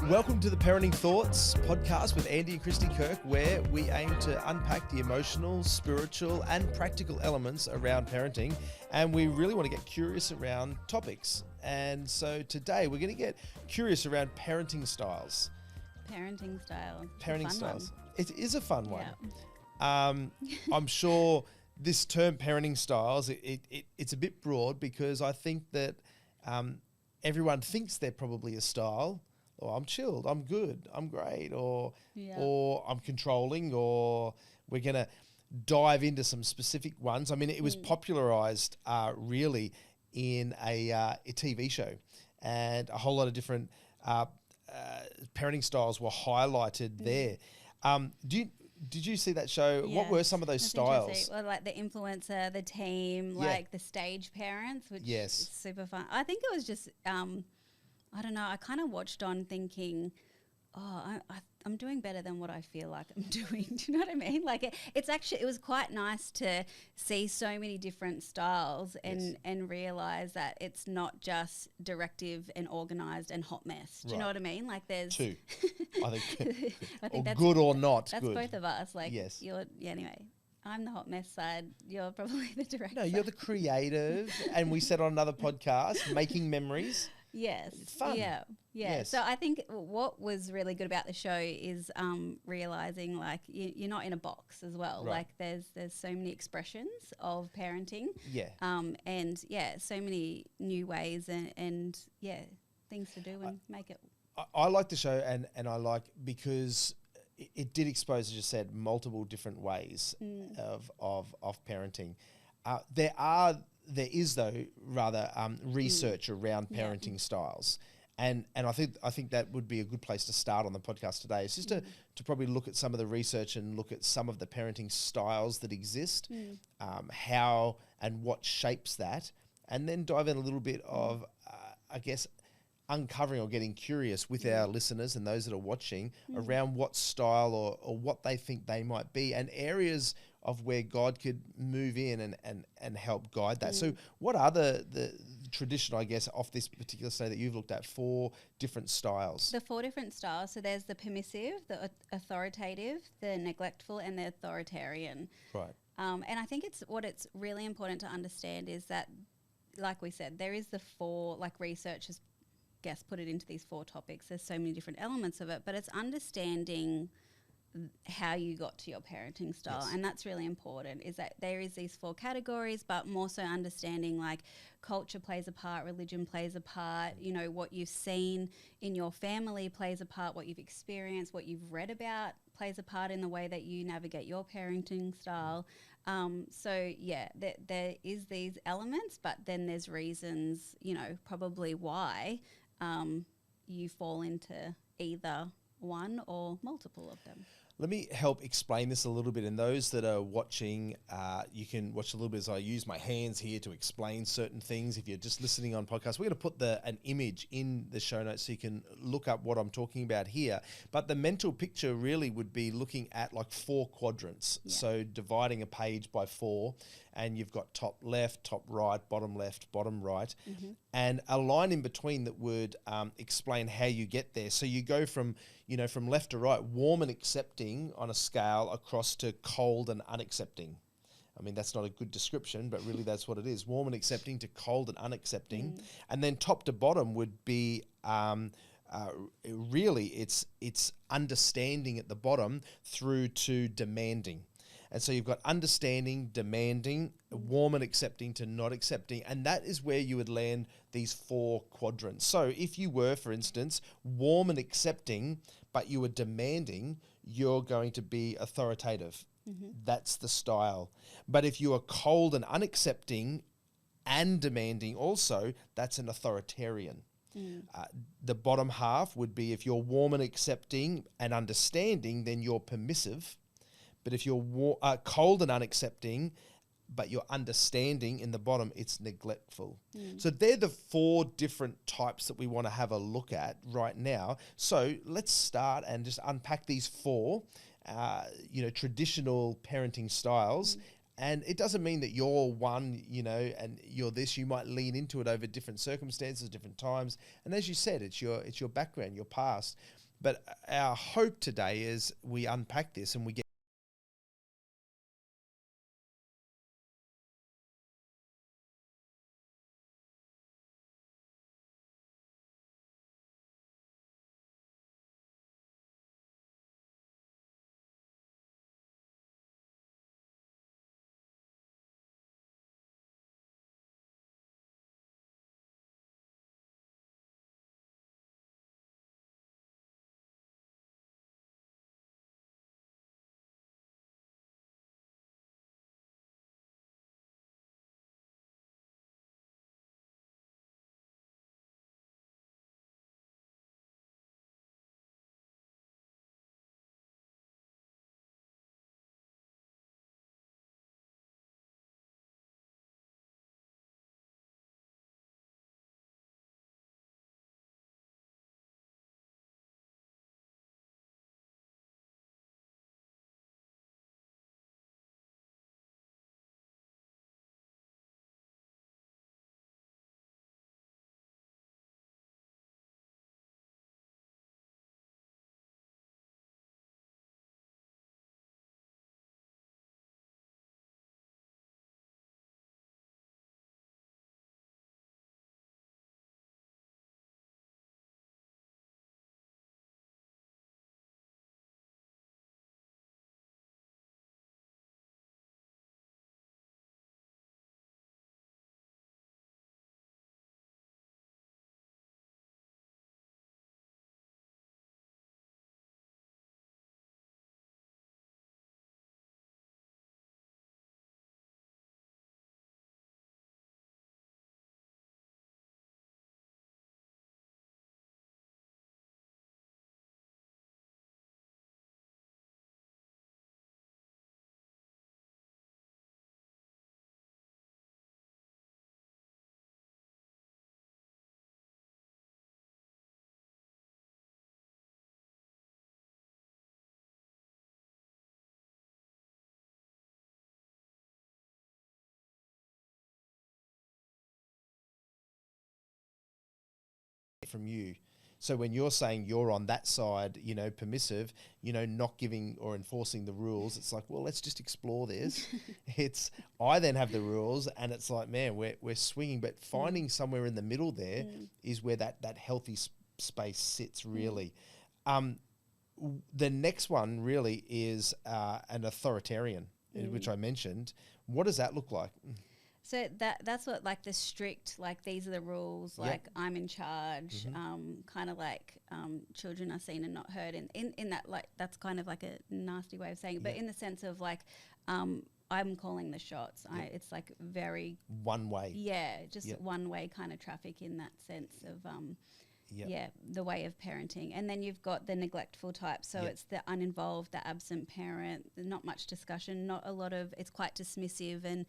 Welcome to the Parenting Thoughts podcast with Andy and Christy Kirk, where we aim to unpack the emotional, spiritual, and practical elements around parenting. And we really want to get curious around topics. And so today we're going to get curious around parenting styles. Parenting styles. Parenting styles. It is a fun one. Yeah. I'm sure this term parenting styles, it's a bit broad because I think that everyone thinks they're probably a style. Or I'm chilled, I'm good, I'm great, or I'm controlling, or we're going to dive into some specific ones. I mean, it was popularized really in a TV show, and a whole lot of different parenting styles were highlighted there. Did you see that show? Yeah. What were some of those styles? Well, like the influencer, the team, like the stage parents, which is super fun. I think it was just... I don't know, I kind of watched on thinking, I'm doing better than what I feel like I'm doing. Do you know what I mean? Like it was quite nice to see so many different styles and realize that it's not just directive and organized and hot mess. Do you know what I mean? Like there's two, I think, I think that's good or not. That's good. Both of us. Like anyway. I'm the hot mess side. You're probably the director. No, you're the creative. And we said on another podcast, making memories. Yes. It's fun. Yeah. Yes. So I think what was really good about the show is realizing like you're not in a box as well. Right. Like there's so many expressions of parenting. Yeah. And so many new ways and things to do and make it. I like the show and I like because it did expose, as you said, multiple different ways of parenting. There is research around parenting styles, and I think that would be a good place to start on the podcast today. It's just to probably look at some of the research and look at some of the parenting styles that exist, how and what shapes that, and then dive in a little bit of, I guess, uncovering or getting curious with our listeners and those that are watching around what style or what they think they might be and areas of where God could move in and help guide that. So what are the traditional, I guess, off this particular study that you've looked at, 4 different styles? The 4 different styles. So there's the permissive, the authoritative, the neglectful, and the authoritarian. Right. And I think it's really important to understand is that, like we said, there is the 4, like research has put it into these 4 topics. There's so many different elements of it, but it's understanding how you got to your parenting style. And that's really important, is that there is these 4 categories, but more so understanding like culture plays a part, religion plays a part, what you've seen in your family plays a part, what you've experienced, what you've read about plays a part in the way that you navigate your parenting style. There is these elements, but then there's reasons, probably why you fall into either one or multiple of them. Let me help explain this a little bit. And those that are watching, you can watch a little bit as I use my hands here to explain certain things. If you're just listening on podcasts, we're going to put an image in the show notes so you can look up what I'm talking about here. But the mental picture really would be looking at like 4 quadrants. Yeah. So dividing a page by 4, and you've got top left, top right, bottom left, bottom right, and a line in between that would explain how you get there. So you go from left to right, warm and accepting on a scale across to cold and unaccepting. I mean, that's not a good description, but really that's what it is. Warm and accepting to cold and unaccepting. And then top to bottom would be really it's understanding at the bottom through to demanding. And so you've got understanding, demanding, warm and accepting to not accepting. And that is where you would land these 4 quadrants. So if you were, for instance, warm and accepting, but you were demanding, you're going to be authoritative. That's the style. But if you are cold and unaccepting and demanding also, that's an authoritarian. The bottom half would be if you're warm and accepting and understanding, then you're permissive. But if you're cold and unaccepting, but you're understanding in the bottom, it's neglectful. So they're the 4 different types that we want to have a look at right now. So let's start and just unpack these 4, traditional parenting styles And it doesn't mean that you're one, and you're this. You might lean into it over different circumstances, different times. And as you said, it's your background, your past. But our hope today is we unpack this and we get from you. So when you're saying you're on that side, permissive, not giving or enforcing the rules, it's like, well, let's just explore this. I then have the rules, and it's like, man, we're swinging, but finding somewhere in the middle there is where that healthy space sits really. The next one really is an authoritarian, which I mentioned. What does that look like? So that's what, like, the strict, like, these are the rules, like, I'm in charge, kind of like children are seen and not heard in that, like, that's kind of like a nasty way of saying it, but in the sense of, like, I'm calling the shots. It's like very one way. One way kind of traffic in that sense of the way of parenting. And then you've got the neglectful type, so it's the uninvolved, the absent parent, not much discussion, not a lot of, it's quite dismissive and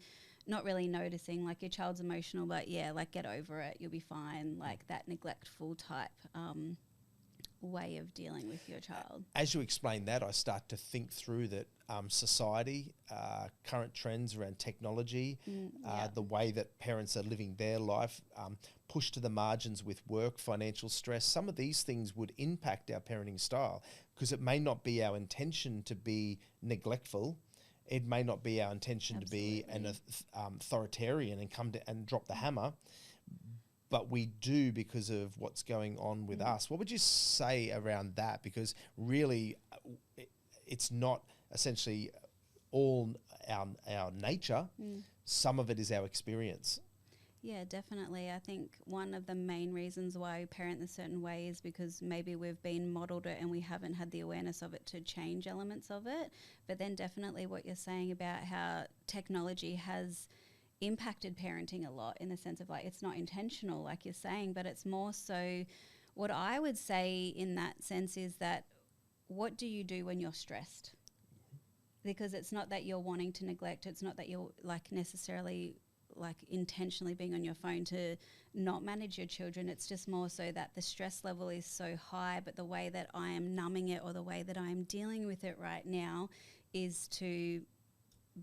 not really noticing, like, your child's emotional, but like, get over it, you'll be fine, like that neglectful type way of dealing with your child. As you explain that, I start to think through that society, current trends around technology, the way that parents are living their life, pushed to the margins with work, financial stress, some of these things would impact our parenting style, because it may not be our intention to be neglectful. It may not be our intention to be an authoritarian and come to and drop the hammer, but we do because of what's going on with us. What would you say around that? Because really, it's not essentially all our nature. Some of it is our experience. Yeah, definitely. I think one of the main reasons why we parent a certain way is because maybe we've been modelled it and we haven't had the awareness of it to change elements of it. But then definitely what you're saying about how technology has impacted parenting a lot, in the sense of, like, it's not intentional, like you're saying, but it's more so, what I would say in that sense is that, what do you do when you're stressed? Because it's not that you're wanting to neglect, it's not that you're, like, necessarily, like, intentionally being on your phone to not manage your children. It's just more so that the stress level is so high, but the way that I am numbing it, or the way that I am dealing with it right now, is to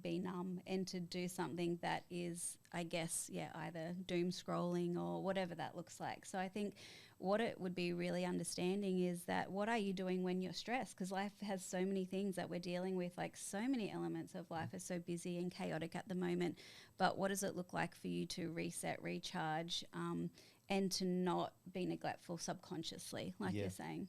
be numb and to do something that is, I guess, either doom scrolling or whatever that looks like. So I think what it would be really understanding is that what are you doing when you're stressed? Because life has so many things that we're dealing with, like so many elements of life are so busy and chaotic at the moment. But what does it look like for you to reset, recharge, and to not be neglectful subconsciously, like you're saying?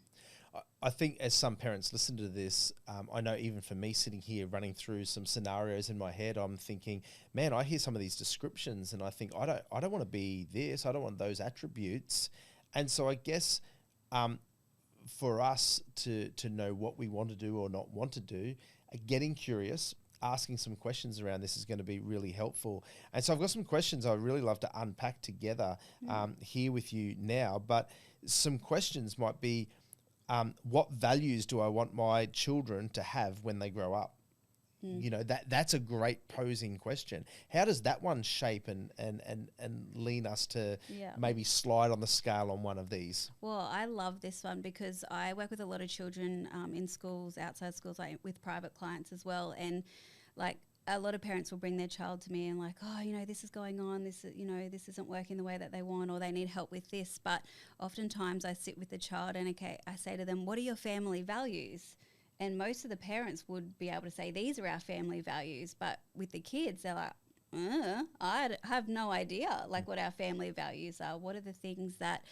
I think as some parents listen to this, I know even for me sitting here running through some scenarios in my head, I'm thinking, man, I hear some of these descriptions and I think I don't want to be this, I don't want those attributes. And so I guess for us to know what we want to do or not want to do, getting curious, asking some questions around this is going to be really helpful. And so I've got some questions I'd really love to unpack together here with you now. But some questions might be, what values do I want my children to have when they grow up? You know, that's a great posing question. How does that one shape and lean us to maybe slide on the scale on one of these? Well, I love this one because I work with a lot of children in schools, outside schools, like with private clients as well. And like a lot of parents will bring their child to me and like, oh, you know, this is going on, this, you know, this isn't working the way that they want, or they need help with this. But oftentimes I sit with the child and I say to them, what are your family values? And most of the parents would be able to say, these are our family values. But with the kids, they're like, I have no idea, like what our family values are. What are the things that,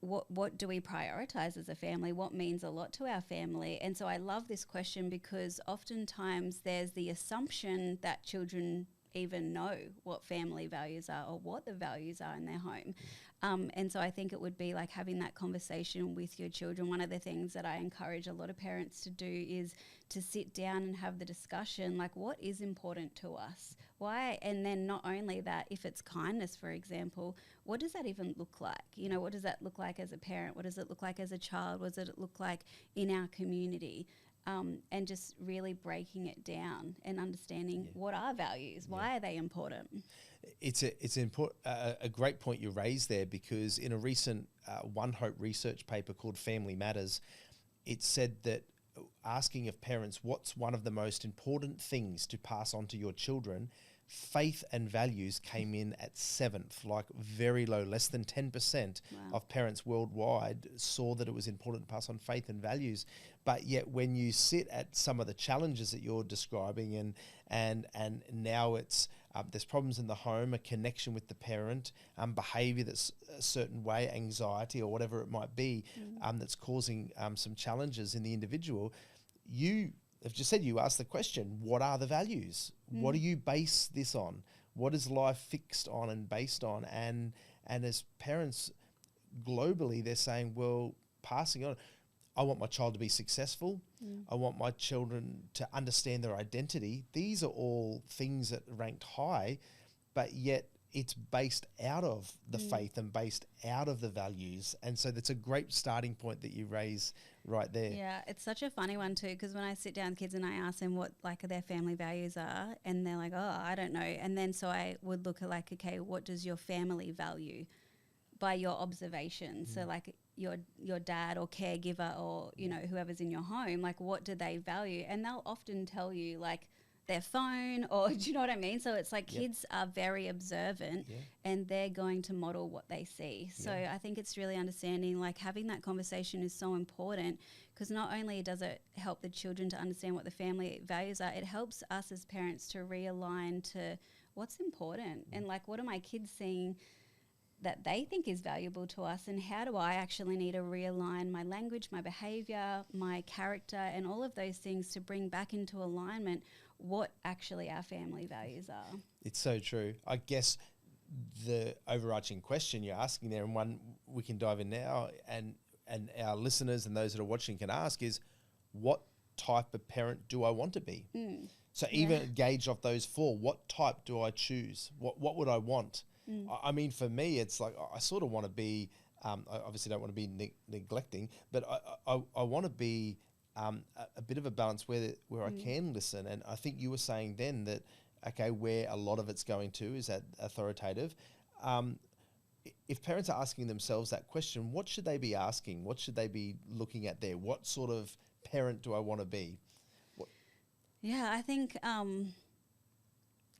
what do we prioritize as a family? What means a lot to our family? And so I love this question because oftentimes there's the assumption that children even know what family values are or what the values are in their home. And so I think it would be like having that conversation with your children. One of the things that I encourage a lot of parents to do is to sit down and have the discussion, like what is important to us? Why? And then not only that, if it's kindness, for example, what does that even look like? You know, what does that look like as a parent? What does it look like as a child? What does it look like in our community? And just really breaking it down and understanding what are values, why are they important? It's a great point you raised there, because in a recent One Hope research paper called Family Matters, it said that asking of parents what's one of the most important things to pass on to your children, faith and values came in at 7th, like very low, less than 10% of parents worldwide saw that it was important to pass on faith and values. But yet when you sit at some of the challenges that you're describing and now it's there's problems in the home, a connection with the parent, behaviour that's a certain way, anxiety or whatever it might be, that's causing some challenges in the individual, you have just said, you asked the question, what are the values? What do you base this on? What is life fixed on and based on? And as parents globally, they're saying, well, passing on, I want my child to be successful. I want my children to understand their identity. These are all things that are ranked high, but yet it's based out of the faith and based out of the values. And so that's a great starting point that you raise right there. Yeah, it's such a funny one too, because when I sit down with kids and I ask them what like their family values are, and they're like, oh, I don't know. And then so I would look at like, okay, what does your family value by your observations? So like your dad or caregiver or, you know, whoever's in your home, like what do they value? And they'll often tell you like their phone, or do you know what I mean? So it's like kids are very observant and they're going to model what they see. So I think it's really understanding, like having that conversation is so important, because not only does it help the children to understand what the family values are, it helps us as parents to realign to what's important and like what are my kids seeing that they think is valuable to us, and how do I actually need to realign my language, my behaviour, my character, and all of those things to bring back into alignment what actually our family values are. It's so true. I guess the overarching question you're asking there, and one we can dive in now, and our listeners and those that are watching can ask, is what type of parent do I want to be? So even gauge off those 4, what type do I choose? What would I want? I mean, for me, it's like I sort of want to be, I obviously don't want to be neglecting, but I want to be a bit of a balance where I can listen. And I think you were saying then that, okay, where a lot of it's going to is that authoritative. If parents are asking themselves that question, what should they be asking? What should they be looking at there? What sort of parent do I want to be? Yeah, I think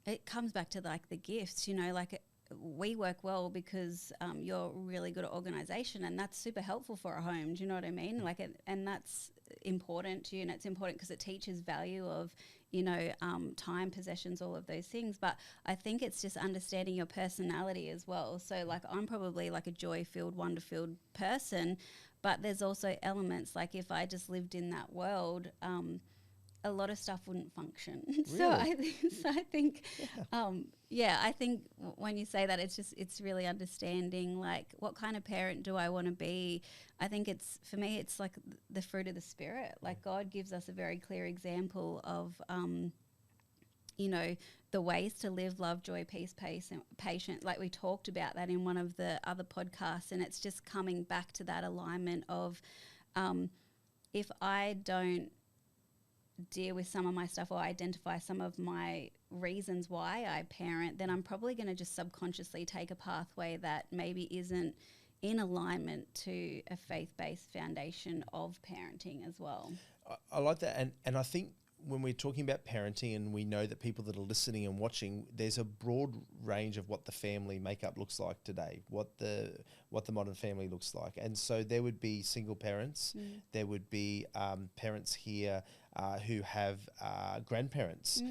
it comes back to like the gifts, you know, like we work well because you're really good at organization, and that's super helpful for a home. Do you know what I mean? Like, and that's important to you, and it's important because it teaches value of, you know, time, possessions, all of those things. But I think it's just understanding your personality as well. So like, I'm probably like a joy-filled, wonder-filled person, but there's also elements like if I just lived in that world, a lot of stuff wouldn't function. Really? I think, I think when you say that, it's really understanding like what kind of parent do I want to be. I think for me, it's like the fruit of the spirit. Like God gives us a very clear example of, you know, the ways to live, love, joy, peace, patient. Like we talked about that in one of the other podcasts, and it's just coming back to that alignment of, if I don't deal with some of my stuff or identify some of my reasons why I parent, then I'm probably going to just subconsciously take a pathway that maybe isn't in alignment to a faith-based foundation of parenting as well. I like that. And I think when we're talking about parenting, and we know that people that are listening and watching, there's a broad range of what the family makeup looks like today, what the modern family looks like. And so there would be single parents, there would be parents here who have grandparents,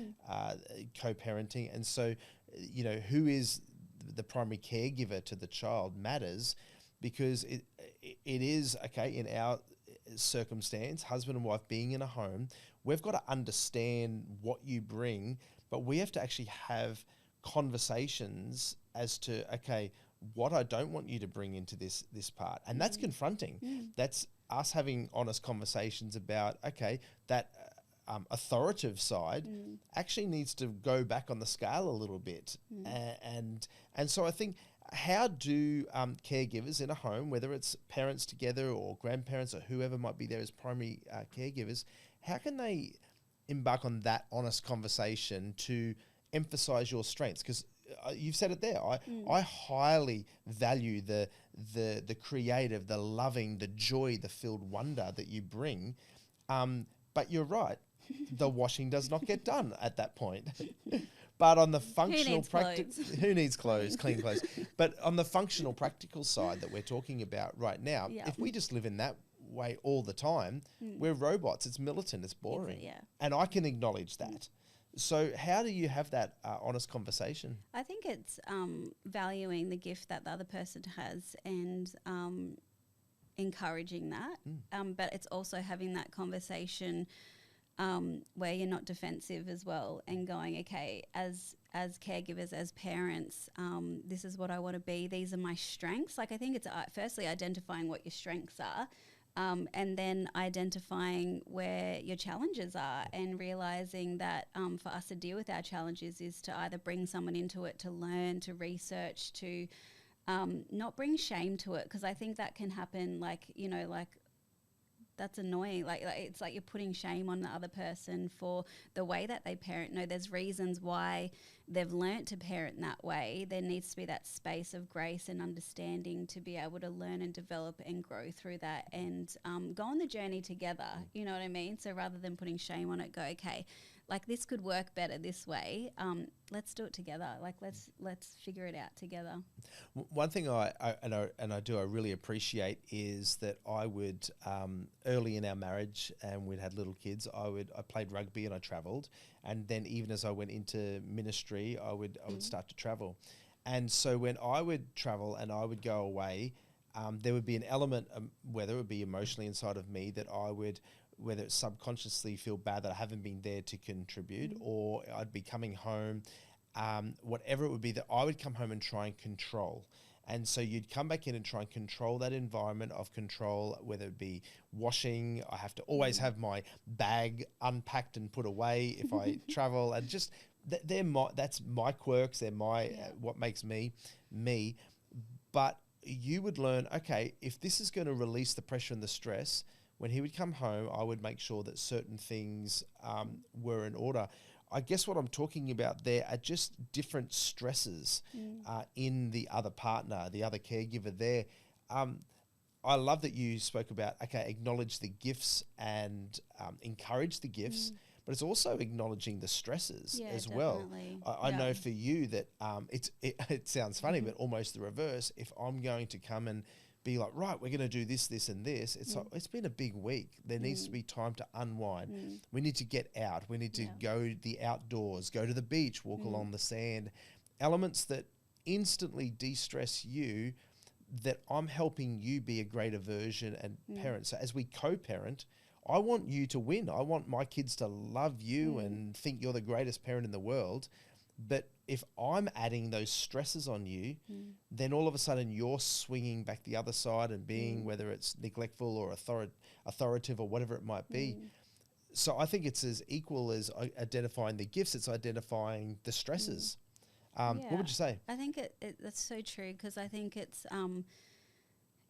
co-parenting. And so, you know, who is the primary caregiver to the child matters, because it is, okay, in our circumstance, husband and wife being in a home, we've got to understand what you bring, but we have to actually have conversations as to, okay, what I don't want you to bring into this part. And that's confronting. That's us having honest conversations about, okay, that authoritative side actually needs to go back on the scale a little bit. And so I think, how do caregivers in a home, whether it's parents together or grandparents or whoever might be there as primary caregivers, how can they embark on that honest conversation to emphasize your strengths? Because you've said it there. I highly value the creative, the loving, the joy, the filled wonder that you bring. But you're right. The washing does not get done at that point. But on the functional who needs clothes, clean clothes? But on the functional practical side that we're talking about right now, if we just live in that way all the time, we're robots. It's militant. It's boring. And I can acknowledge that. So how do you have that honest conversation? I think it's valuing the gift that the other person has and encouraging that. But it's also having that conversation where you're not defensive as well, and going, okay, as caregivers, as parents, this is what I want to be. These are my strengths. Like, I think it's firstly identifying what your strengths are, and then identifying where your challenges are, and realizing that for us to deal with our challenges is to either bring someone into it, to learn, to research, to not bring shame to it, because I think that can happen. Like, you know, like, that's annoying. Like it's like you're putting shame on the other person for the way that they parent. No, there's reasons why they've learnt to parent in that way. There needs to be that space of grace and understanding to be able to learn and develop and grow through that, and go on the journey together. You know what I mean? So rather than putting shame on it, go, okay, like this could work better this way. Let's do it together. Like let's figure it out together. One thing I really appreciate is that I would early in our marriage, and we'd had little kids, I played rugby and I travelled, and then even as I went into ministry, I would start to travel. And so when I would travel and I would go away, there would be an element, whether it would be emotionally inside of me, that I would, whether it's subconsciously, feel bad that I haven't been there to contribute, or I'd be coming home, whatever it would be, that I would come home and try and control. And so you'd come back in and try and control that environment of control, whether it be washing. I have to always have my bag unpacked and put away if I travel, and just that's my quirks. They're my what makes me me. But you would learn, okay, if this is going to release the pressure and the stress, when he would come home, I would make sure that certain things were in order. I guess what I'm talking about there are just different stresses in the other partner, the other caregiver there. I love that you spoke about, okay, acknowledge the gifts and encourage the gifts, but but it's also acknowledging the stresses Yeah, as well. definitely. I know Yeah. for you that it sounds funny, but almost the reverse. If I'm going to come and be like, right, we're going to do this, this, and this. It's like, it's been a big week. There needs to be time to unwind. We need to get out. We need to go the outdoors, go to the beach, walk along the sand. Elements that instantly de-stress you, that I'm helping you be a greater version and parent. So as we co-parent, I want you to win. I want my kids to love you and think you're the greatest parent in the world. But if I'm adding those stresses on you, then all of a sudden you're swinging back the other side and being, whether it's neglectful or authoritative or whatever it might be. So I think it's as equal as identifying the gifts, it's identifying the stresses. What would you say? I think that's so true, because I think it's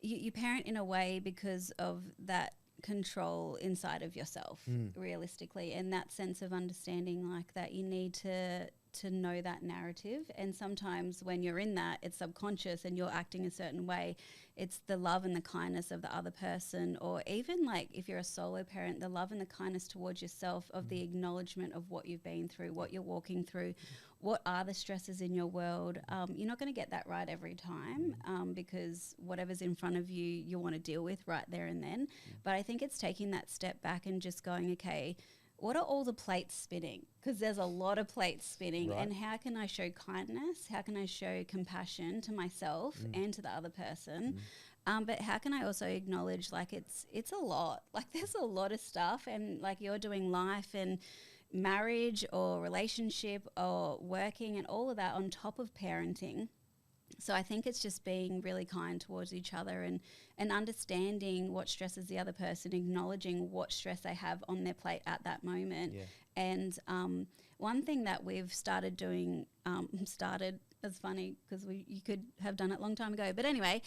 you parent in a way because of that control inside of yourself, realistically, and that sense of understanding, like that you need to know that narrative. And sometimes when you're in that, it's subconscious and you're acting a certain way. It's the love and the kindness of the other person, or even like if you're a solo parent, the love and the kindness towards yourself, of the acknowledgement of what you've been through, what you're walking through, what are the stresses in your world. You're not going to get that right every time, because whatever's in front of you, you want to deal with right there and then. But I think it's taking that step back and just going, okay, what are all the plates spinning? Because there's a lot of plates spinning. Right. And how can I show kindness? How can I show compassion to myself and to the other person? But how can I also acknowledge, like, it's a lot. Like, there's a lot of stuff, and like you're doing life and marriage or relationship or working and all of that on top of parenting. So I think it's just being really kind towards each other and understanding what stresses the other person, acknowledging what stress they have on their plate at that moment. Yeah. And one thing that we've started doing, it's funny because you could have done it a long time ago. But anyway,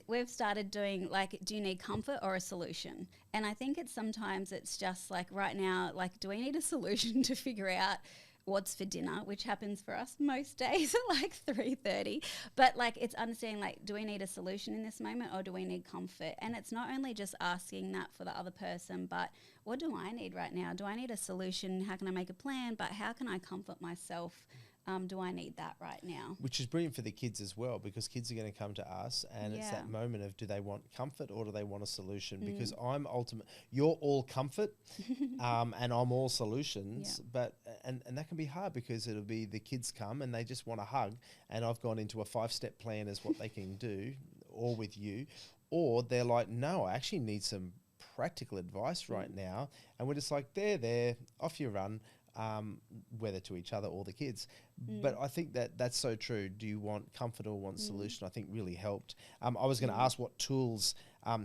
we've started doing, like, do you need comfort or a solution? And I think sometimes it's just like right now, like, do we need a solution to figure out what's for dinner, which happens for us most days at like 3:30. But like, it's understanding, like, do we need a solution in this moment or do we need comfort? And it's not only just asking that for the other person, but what do I need right now? Do I need a solution? How can I make a plan? But how can I comfort myself? Do I need that right now? Which is brilliant for the kids as well, because kids are going to come to us and it's that moment of, do they want comfort or do they want a solution? Because you're all comfort and I'm all solutions. But and that can be hard, because it'll be the kids come and they just want a hug, and I've gone into a 5-step plan as what they can do, or with you, or they're like, no, I actually need some practical advice right now. And we're just like, there, off you run. Whether to each other or the kids. But I think that's so true. Do you want comfort or want solution? I think really helped. I was going to ask what tools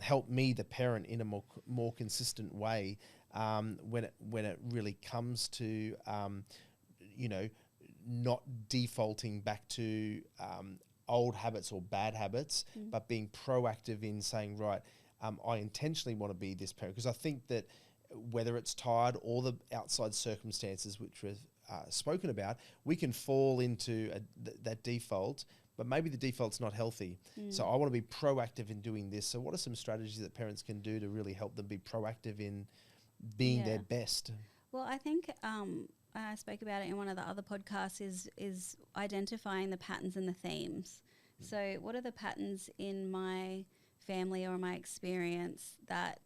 help me, the parent, in a more consistent way when it really comes to not defaulting back to old habits or bad habits, but being proactive in saying, right, I intentionally want to be this parent. Because I think that whether it's tired or the outside circumstances which we've spoken about, we can fall into that default, but maybe the default's not healthy. So I want to be proactive in doing this. So what are some strategies that parents can do to really help them be proactive in being their best? Well, I think I spoke about it in one of the other podcasts, is identifying the patterns and the themes. So what are the patterns in my family or my experience that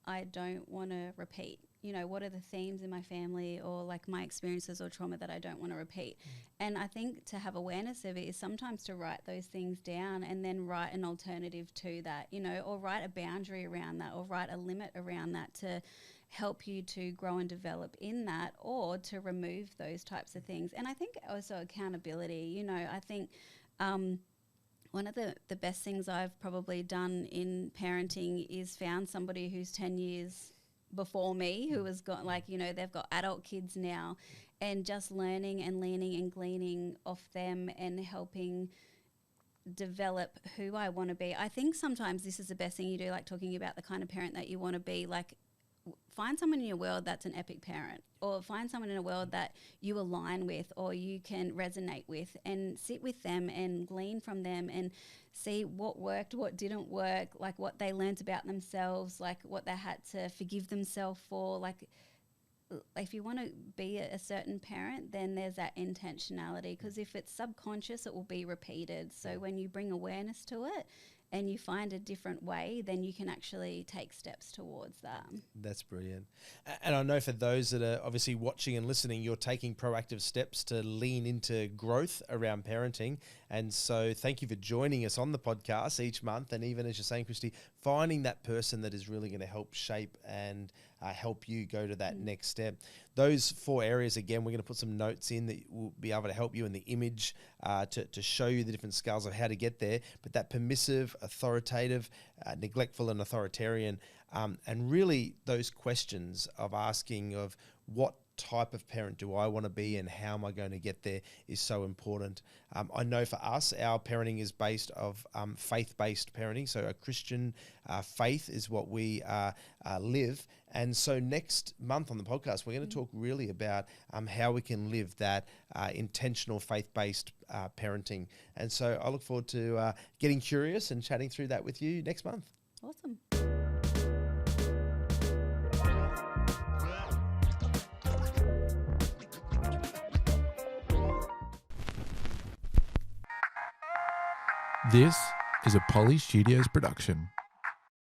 I don't want to repeat? You know, what are the themes in my family or like my experiences or trauma that I don't want to repeat? And I think to have awareness of it is sometimes to write those things down and then write an alternative to that, you know, or write a boundary around that, or write a limit around that to help you to grow and develop in that, or to remove those types of things. And I think also accountability, you know, I think one of the best things I've probably done in parenting is found somebody who's 10 years before me, who has got, like, you know, they've got adult kids now, and just learning and leaning and gleaning off them and helping develop who I want to be. I think sometimes this is the best thing you do, like talking about the kind of parent that you want to be. Like, find someone in your world that's an epic parent, or find someone in a world that you align with or you can resonate with, and sit with them and glean from them and see what worked, what didn't work, like what they learned about themselves, like what they had to forgive themselves for. Like, if you want to be a certain parent, then there's that intentionality, because if it's subconscious, it will be repeated. So when you bring awareness to it and you find a different way, then you can actually take steps towards that. That's brilliant. And I know for those that are obviously watching and listening, you're taking proactive steps to lean into growth around parenting. And so thank you for joining us on the podcast each month. And even as you're saying, Christy, finding that person that is really going to help shape and help you go to that next step. Those 4 areas, again, we're going to put some notes in that will be able to help you in the image to show you the different scales of how to get there. But that permissive, authoritative, neglectful and authoritarian, and really those questions of asking of what type of parent do I want to be and how am I going to get there is so important. I know for us, our parenting is based of faith-based parenting. So a Christian faith is what we live. And so next month on the podcast, we're going to talk really about how we can live that intentional faith-based parenting. And so I look forward to getting curious and chatting through that with you next month. Awesome. This is a Poly Studios production.